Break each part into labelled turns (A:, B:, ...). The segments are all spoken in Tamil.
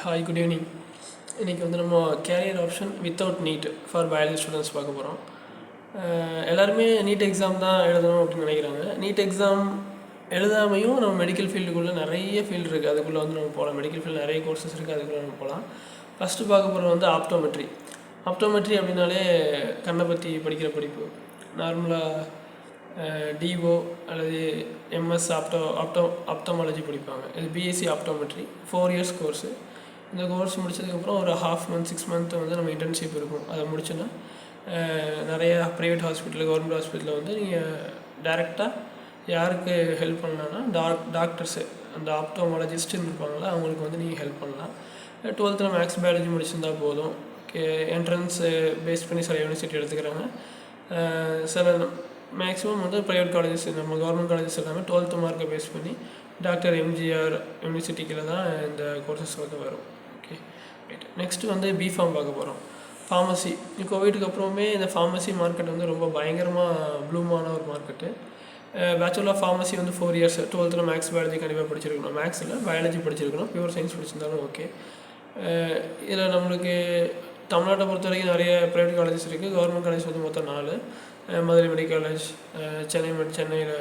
A: Hi, good evening. இன்றைக்கி வந்து நம்ம career option without NEET for biology students பார்க்க போகிறோம். எல்லாருமே நீட் எக்ஸாம் தான் எழுதணும் அப்படின்னு நினைக்கிறாங்க. நீட் எக்ஸாம் எழுதாமையும் நம்ம மெடிக்கல் ஃபீல்டுக்குள்ளே நிறைய ஃபீல்டு இருக்குது, அதுக்குள்ளே வந்து நம்ம போகலாம். மெடிக்கல் ஃபீல்டு நிறைய கோர்சஸ் இருக்குது, அதுக்குள்ளே நம்ம போகலாம். ஃபஸ்ட்டு பார்க்க போகிறது வந்து ஆப்டோமெட்ரி அப்படின்னாலே கண்ணை பற்றி படிக்கிற படிப்பு. நார்மலாக டிஓ அல்லது எம்எஸ் ஆப்டோமாலஜி படிப்பாங்க. இது பிஎஸ்சி ஆப்டோமெட்ரி 4 இயர்ஸ் கோர்ஸு. இந்த கோர்ஸ் முடிச்சதுக்கப்புறம் ஒரு ஹாஃப் மந்த் 6 மந்த் வந்து நம்ம இன்டர்ன்ஷிப் இருக்கும். அதை முடிச்சோன்னா நிறைய ப்ரைவேட் ஹாஸ்பிட்டல், கவர்மெண்ட் ஹாஸ்பிட்டலில் வந்து நீங்கள் டைரெக்டாக யாருக்கு ஹெல்ப் பண்ணலான்னா டாக்டர்ஸு, அந்த ஆப்டோமாலஜிஸ்ட்டுன்னு இருப்பாங்களா, அவங்களுக்கு வந்து நீங்கள் ஹெல்ப் பண்ணலாம். 12th மேக்ஸ் பயாலஜி முடிச்சிருந்தா போதும். என்ட்ரன்ஸு பேஸ் பண்ணி சில யூனிவர்சிட்டி எடுத்துக்கிறாங்க. சில மேக்ஸிமம் வந்து ப்ரைவேட் காலேஜஸ், நம்ம கவர்மெண்ட் காலேஜஸ் எல்லாமே 12th மார்க்கை பேஸ் பண்ணி டாக்டர் எம்ஜிஆர் யூனிவர்சிட்டிக்கில் தான் இந்த கோர்சஸ் வந்து வரும். Okay, right. நெக்ஸ்ட்டு வந்து பிஃபார்ம் பார்க்க போகிறோம். ஃபார்மசி. கோவிடுக்கு அப்புறமே இந்த ஃபார்மசி மார்க்கெட் வந்து ரொம்ப பயங்கரமாக ப்ளூமான ஒரு மார்க்கெட்டு. பேச்சுலர் ஆஃப் ஃபார்மசி வந்து 4 இயர்ஸ். 12th மேக்ஸ் பயாலஜி கண்டிப்பாக படிச்சிருக்கணும். மேக்ஸில் பயாலஜி படிச்சிருக்கணும். பியூர் சயின்ஸ் படிச்சிருந்தாலும் ஓகே. இதில் நம்மளுக்கு தமிழ்நாட்டை பொறுத்த வரைக்கும் நிறைய ப்ரைவேட் காலேஜஸ் இருக்குது. கவர்மெண்ட் காலேஜ் வந்து மொத்தம் 4. மதுரை மெடிக்கல் காலேஜ், சென்னையில்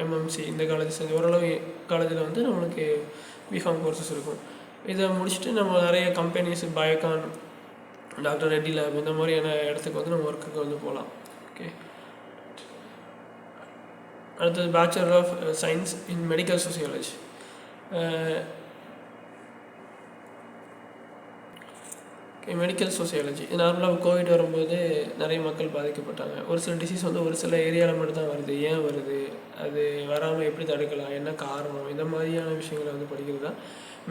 A: எம்எம்சி, இந்த காலேஜஸ் வந்து ஓரளவு காலேஜில் வந்து நம்மளுக்கு பிஃபார்ம் கோர்சஸ் இருக்கும். இதை முடிச்சுட்டு நம்ம நிறைய companies, Biocon, doctor Reddy lab, இந்த மாதிரியான இடத்துக்கு வந்து நம்ம ஒர்க்குக்கு வந்து போகலாம். ஓகே, அடுத்தது bachelor of science in medical sociology. Medical sociology நார்மலாக கோவிட் வரும்போது நிறைய மக்கள் பாதிக்கப்பட்டாங்க. ஒரு சில டிசீஸ் வந்து ஒரு சில ஏரியாவில் மட்டும் தான் வருது. ஏன் வருது, அது வராமல் எப்படி தடுக்கலாம், என்ன காரணம், இந்த மாதிரியான விஷயங்களை வந்து படிக்கிறது தான்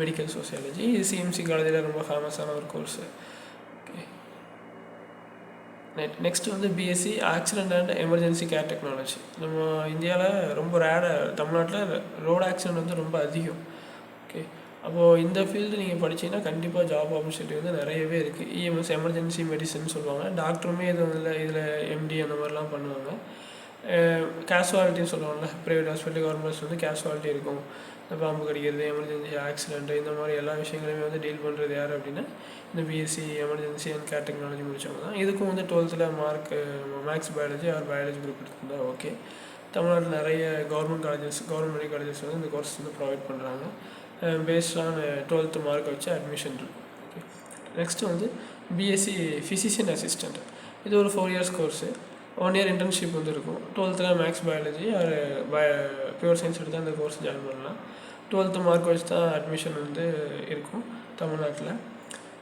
A: மெடிக்கல் சோசியாலஜி. இது சிஎம்சி காலேஜில் ரொம்ப ஃபேமஸான ஒரு கோர்ஸு. ஓகே, நெக்ஸ்ட்டு வந்து BSc accident and emergency care technology. நம்ம இந்தியாவில் ரொம்ப தமிழ்நாட்டில் ரோடு ஆக்சிடென்ட் வந்து ரொம்ப அதிகம். ஓகே, அப்போது இந்த ஃபீல்டு நீங்கள் படிச்சிங்கன்னா கண்டிப்பாக ஜாப் ஆப்பர்ச்சுனிட்டி வந்து நிறையவே இருக்குது. இஎம்எஸ் எமர்ஜென்சி மெடிசன் சொல்லுவாங்க. டாக்டருமே இதில் எம்டி அந்த மாதிரிலாம் பண்ணுவாங்க. கேஷுவாலிட்டின்னு சொல்லுவாங்கள்ல, ப்ரைவேட் ஹாஸ்பிட்டல், கவர்மெண்ட் ஹாஸ்பிட்டல் வந்து கேஷுவாலிட்டி இருக்கும். இந்த பாம்பு கடிக்கிறது, எமர்ஜென்சி ஆக்சிடென்ட்டு, இந்த மாதிரி எல்லா விஷயங்களையுமே வந்து டீல் பண்ணுறது யார் அப்படின்னா இந்த BSc emergency and care technology முடித்தவங்க தான். இதுக்கும் வந்து 12th mark maths biology or biology group எடுத்திருந்தால் ஓகே. தமிழ்நாட்டில் நிறைய கவர்மெண்ட் மெடிக்கல் காலேஜஸ் வந்து இந்த கோர்ஸ் வந்து ப்ரொவைட் பண்ணுறாங்க. பேஸ்ட் ஆன் 12th மார்க் வச்சு அட்மிஷன் இருக்கும். ஓகே, நெக்ஸ்ட்டு வந்து பிஎஸ்சி ஃபிசிஷியன் அசிஸ்டண்ட். இது ஒரு 4 இயர்ஸ் கோர்ஸு. 1 இயர் இன்டர்ன்ஷிப் வந்து இருக்கும். 12th maths biology or pure science எடுத்து அந்த கோர்ஸ் ஜாயின் பண்ணலாம். 12th மார்க் வச்சு தான் அட்மிஷன் வந்து இருக்கும்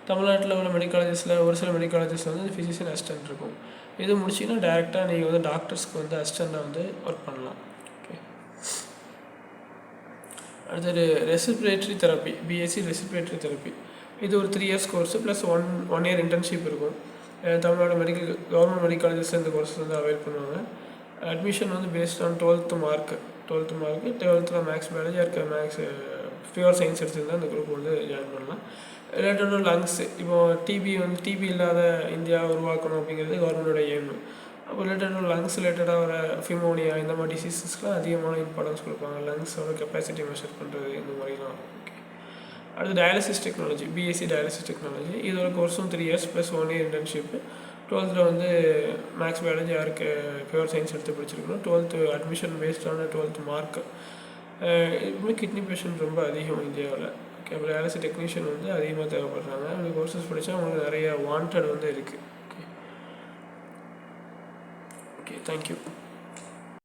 A: தமிழ்நாட்டில் உள்ள மெடிக்கல் காலேஜஸில். ஒரு சில மெடிக்கல் காலேஜஸில் வந்து ஃபிசிஷியன் அசிஸ்டண்ட் இருக்கும். இது முடிச்சிங்கன்னா டேரெக்டாக நீங்கள் வந்து டாக்டர்ஸ்க்கு வந்து அசிஸ்டண்ட்டாக வந்து ஒர்க் பண்ணலாம். ஓகே, அடுத்தது respiratory therapy. BSc respiratory therapy. இது ஒரு 3 years course plus one year internship இருக்கும். தமிழ்நாடு கவர்மெண்ட் மெடிக்கல் காலேஜஸ் இந்த கோர்ஸ் வந்து அவைல் பண்ணுவாங்க. அட்மிஷன் வந்து based on 12th mark 12th maths biology இருக்க மேக்ஸ் பியூர் சயின்ஸ் எடுத்துருந்தால் இந்த குரூப் வந்து ஜாயின் பண்ணலாம். Related to lungs. இப்போது டிபி இல்லாத இந்தியா உருவாக்கணும் அப்படிங்கிறது கவர்மெண்டோட எய்மு. அப்போ ரிலேட்டட் டு லங்ஸ் ரிலேட்டடாக வர ஃபிமோனியா, இந்த மாதிரி டிசீஸஸ்க்குலாம் அதிகமான இம்பார்ட்டன்ஸ் கொடுப்பாங்க. லங்ஸோட கெப்பாசிட்டி மெஷர் பண்ணுறது, இந்த மாதிரிலாம். ஓகே, அடுத்து dialysis technology. BSc dialysis technology. இதோட கோர்ஸும் 3 years plus 1 year internship. 12th வந்து மேக்ஸ் பயாலஜி யாருக்கு பியூர் சயின்ஸ் எடுத்து படிச்சிருக்கணும். 12th அட்மிஷன் பேஸ்டான 12th மார்க். இப்படி கிட்னி பேஷண்ட் ரொம்ப அதிகம் இந்தியாவில். ஓகே, அப்புறம் டயாலிசிஸ் டெக்னீஷியன் வந்து அதிகமாக தேவைப்படுறாங்க. அந்த கோர்சஸ் படித்தா அவங்களுக்கு நிறைய வாண்டட் வந்து இருக்குது. Okay, thank you.